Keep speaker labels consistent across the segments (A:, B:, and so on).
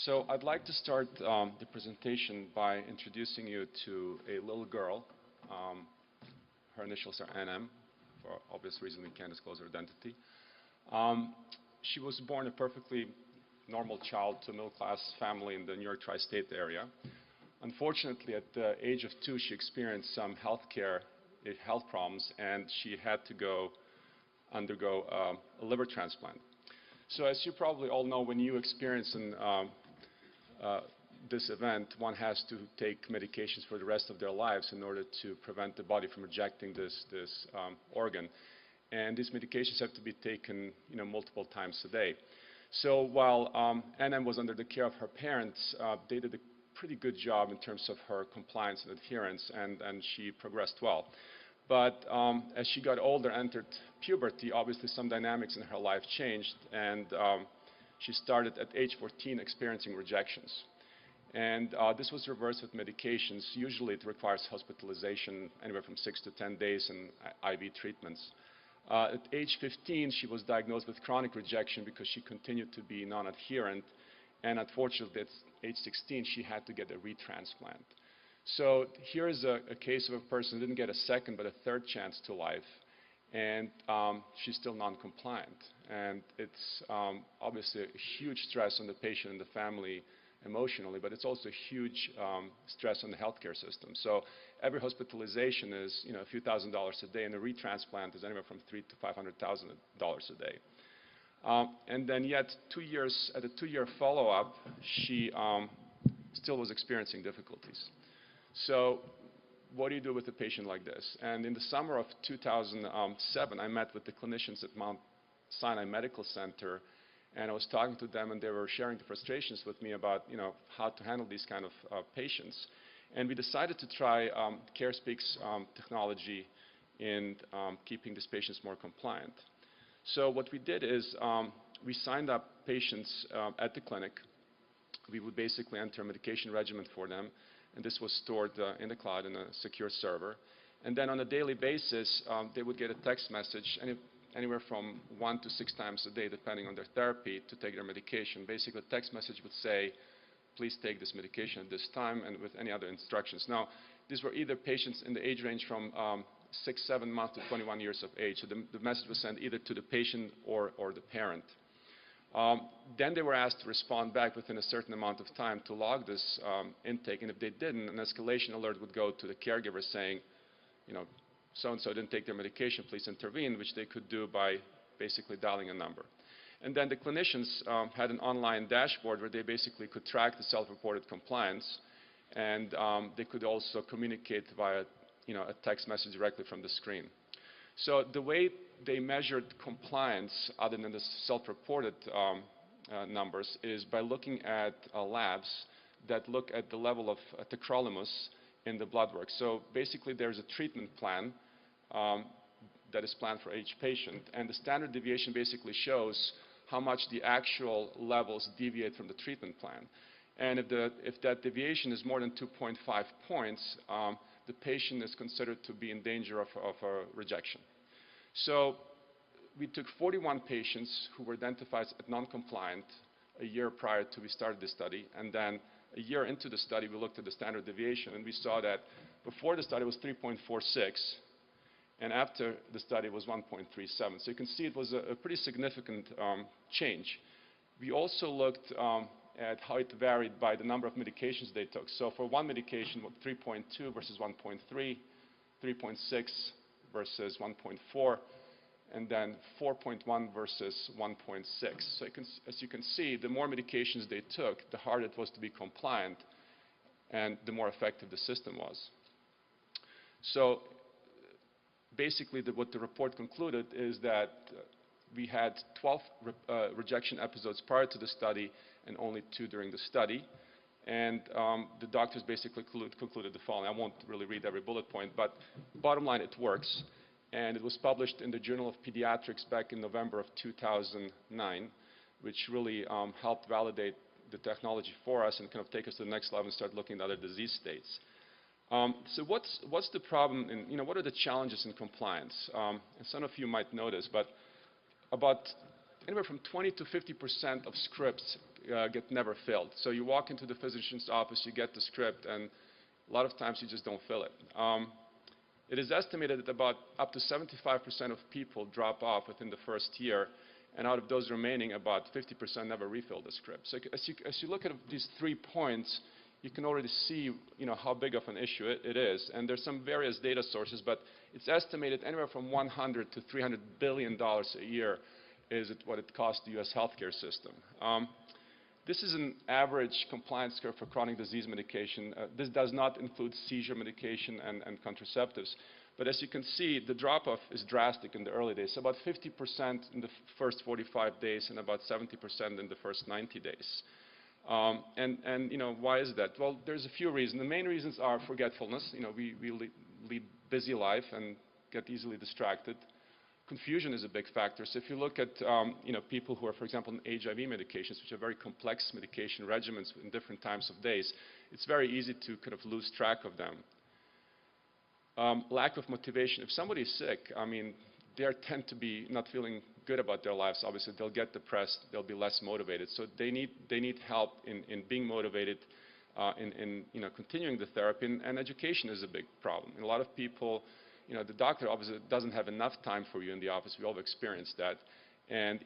A: So I'd like to start the presentation by introducing you to a little girl. Her initials are NM. For obvious reason, we can't disclose her identity. She was born a perfectly normal child to a middle-class family in the New York tri-state area. Unfortunately, at the age of 2, she experienced some health problems, and she had to undergo a liver transplant. So as you probably all know, when you experience this event, one has to take medications for the rest of their lives in order to prevent the body from rejecting this organ. And these medications have to be taken, multiple times a day. So while NM was under the care of her parents, they did a pretty good job in terms of her compliance and adherence, and she progressed well. But as she got older, entered puberty, obviously some dynamics in her life changed, and she started at age 14 experiencing rejections. And this was reversed with medications. Usually it requires hospitalization anywhere from 6 to 10 days and IV treatments. At age 15, she was diagnosed with chronic rejection because she continued to be non-adherent, and unfortunately at age 16 she had to get a retransplant. So here's a case of a person who didn't get a second but a third chance to life, and she's still non-compliant. And it's obviously a huge stress on the patient and the family emotionally, but it's also a huge stress on the healthcare system. So every hospitalization is a few $1,000s a day, and a retransplant is anywhere from $300,000 to $500,000 a day. And then yet at a 2-year follow-up, she still was experiencing difficulties. So what do you do with a patient like this? And in the summer of 2007, I met with the clinicians at Mount Sinai Medical Center, and I was talking to them, and they were sharing the frustrations with me about how to handle these kind of patients. And we decided to try CareSpeak's technology in keeping these patients more compliant. So what we did is we signed up patients at the clinic. We would basically enter a medication regimen for them, and this was stored in the cloud in a secure server. And then on a daily basis, they would get a text message anywhere from 1 to 6 times a day, depending on their therapy, to take their medication. Basically, the text message would say, please take this medication at this time, and with any other instructions. Now, these were either patients in the age range from 6, 7 months to 21 years of age. So the message was sent either to the patient or the parent. Then they were asked to respond back within a certain amount of time to log this intake, and if they didn't, an escalation alert would go to the caregiver saying, so-and-so didn't take their medication, please intervene, which they could do by basically dialing a number. And then the clinicians had an online dashboard where they basically could track the self-reported compliance, and they could also communicate via a text message directly from the screen. So the way they measured compliance, other than the self-reported numbers, is by looking at labs that look at the level of tacrolimus in the blood work. So basically there's a treatment plan that is planned for each patient, and the standard deviation basically shows how much the actual levels deviate from the treatment plan. And if that deviation is more than 2.5 points, the patient is considered to be in danger of a rejection. So we took 41 patients who were identified as non-compliant a year prior to we started the study, and then a year into the study we looked at the standard deviation, and we saw that before the study was 3.46, and after the study was 1.37. So you can see it was a pretty significant change. We also looked at how it varied by the number of medications they took. So for one medication, 3.2 versus 1.3, 3.6 versus 1.4, and then 4.1 versus 1.6. So as you can see, the more medications they took, the harder it was to be compliant, and the more effective the system was. So basically what the report concluded is that we had 12 rejection episodes prior to the study and only 2 during the study. And the doctors basically concluded the following. I won't really read every bullet point, but bottom line, it works. And it was published in the Journal of Pediatrics back in November of 2009, which really helped validate the technology for us and kind of take us to the next level and start looking at other disease states. So what's the problem, and what are the challenges in compliance? And some of you might know this, but about anywhere from 20 to 50% of scripts get never filled. So you walk into the physician's office, you get the script, and a lot of times you just don't fill it. It is estimated that about up to 75% of people drop off within the first year, and out of those remaining, about 50% never refill the script. So as you look at these 3 points, you can already see, how big of an issue it is. And there's some various data sources, but it's estimated anywhere from $100 to $300 billion a year is what it costs the U.S. healthcare system. This is an average compliance curve for chronic disease medication. This does not include seizure medication and contraceptives. But as you can see, the drop-off is drastic in the early days, about 50% in the first 45 days and about 70% in the first 90 days. Why is that? Well, there's a few reasons. The main reasons are forgetfulness. We lead busy life and get easily distracted. Confusion is a big factor. So if you look at people who are, for example, on HIV medications, which are very complex medication regimens in different times of days, it's very easy to kind of lose track of them. Lack of motivation. If somebody is sick, they tend to be not feeling good about their lives. Obviously, they'll get depressed. They'll be less motivated. So they need help in being motivated, in continuing the therapy. And education is a big problem. And a lot of people, the doctor obviously doesn't have enough time for you in the office. We all have experienced that. And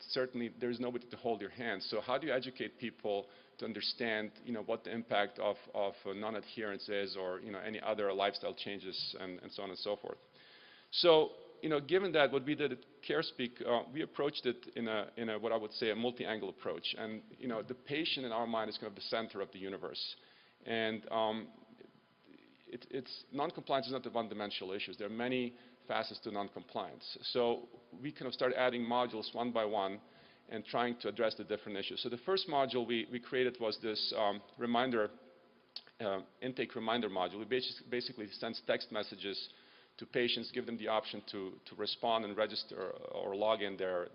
A: certainly there's nobody to hold your hand. So how do you educate people to understand what the impact of non-adherence is, or any other lifestyle changes, and so on and so forth. So given that, what we did at CareSpeak, we approached it in a what I would say a multi-angle approach. And the patient in our mind is kind of the center of the universe. And non-compliance is not a one-dimensional issue. There are many facets to non-compliance. So we kind of started adding modules one by one and trying to address the different issues. So the first module we created was this intake reminder module. We basically send text messages to patients, give them the option to respond and register or log in their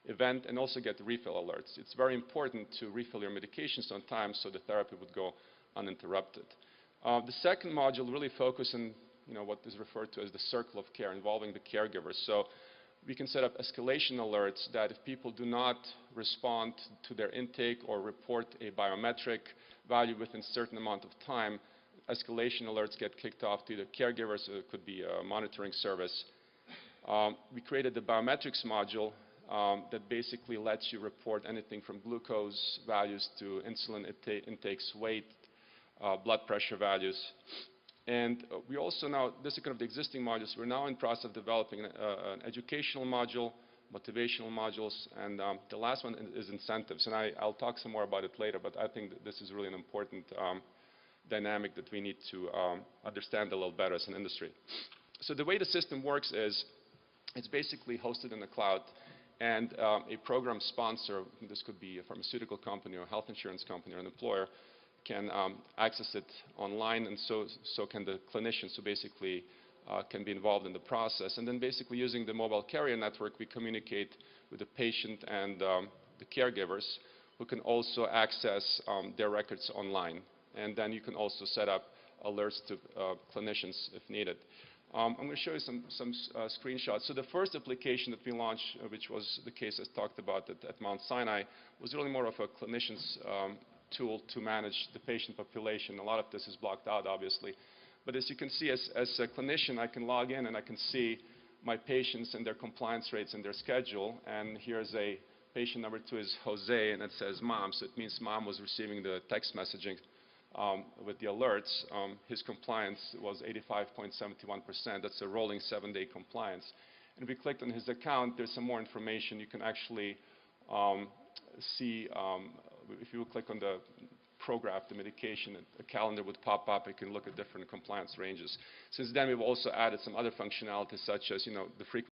A: event, and also get the refill alerts. It's very important to refill your medications on time so the therapy would go uninterrupted. The second module really focuses on what is referred to as the circle of care, involving the caregivers. So we can set up escalation alerts that if people do not respond to their intake or report a biometric value within a certain amount of time, escalation alerts get kicked off to the caregivers. It could be a monitoring service. We created the biometrics module that basically lets you report anything from glucose values to insulin intakes, weight, blood pressure values. And we also now, this is kind of the existing modules, we're now in process of developing an educational module, motivational modules, and the last one is incentives. And I'll talk some more about it later, but I think that this is really an important dynamic that we need to understand a little better as an industry. So the way the system works is it's basically hosted in the cloud, and a program sponsor, this could be a pharmaceutical company or a health insurance company or an employer, can access it online, and so can the clinicians, who basically can be involved in the process. And then basically using the mobile carrier network, we communicate with the patient and the caregivers, who can also access their records online. And then you can also set up alerts to clinicians if needed. I'm going to show you some screenshots. So the first application that we launched, which was the case as talked about at Mount Sinai, was really more of a clinician's tool to manage the patient population. A lot of this is blocked out, obviously. But as you can see, as a clinician, I can log in and I can see my patients and their compliance rates and their schedule. And here's a patient number 2 is Jose, and it says mom. So it means mom was receiving the text messaging with the alerts. His compliance was 85.71%. That's a rolling 7-day compliance. And if we clicked on his account, there's some more information. You can actually see, if you click on the Prograph, the medication, a calendar would pop up. You can look at different compliance ranges. Since then, we've also added some other functionalities, such as the frequency